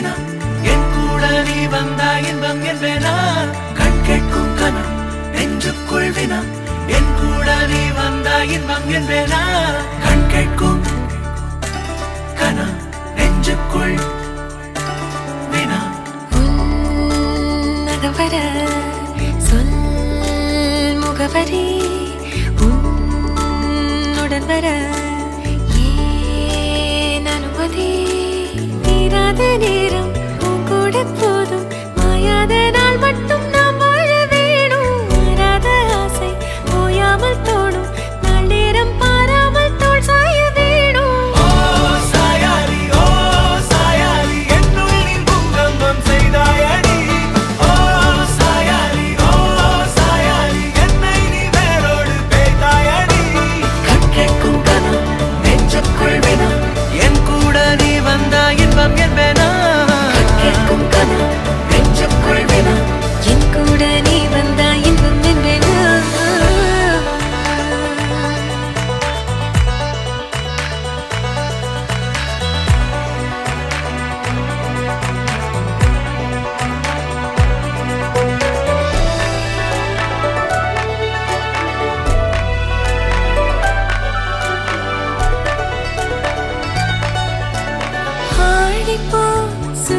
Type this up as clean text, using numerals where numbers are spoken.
வினா என் கூட நீ வந்தா இன்பம் என்பேனா கண் கேட்கும் கனா நெஞ்சுக்குள் வினா என் கூட நீ வந்தா இன்பம் என்பேனா கண் கேட்கும் கனா நெஞ்சுக்குள் வினா உன்னகவர சொல் முகவரி உன்னுடன் வர ஏன் அனுமதி தீராத நேரம் உன் கூட போதும் மாயாத நாள் மட்டும் நாம் வாழ வேணும் மாறாத ஆசை ஓயாமல் தோணும் நாள் நேரம் பாராமல் தோள் சாய வேணும் ஓ சாயாலி என்னுள் நீ பூங்கம்பம் செய்தாயடி ஓ சாயாலி என்னை நீ வேரோடு பேய்த்தாயடி கண் கேட்கும் கனா நெஞ்சுக்குள் வினா என் கூட நீ வந்தா இன்பம் என்பேனா கண் கேட்கும் கனா நெஞ்சுக்குள் வினா என் கூட நீ வந்தா இன்பம் என்பேனா ஆடிப்போ சூ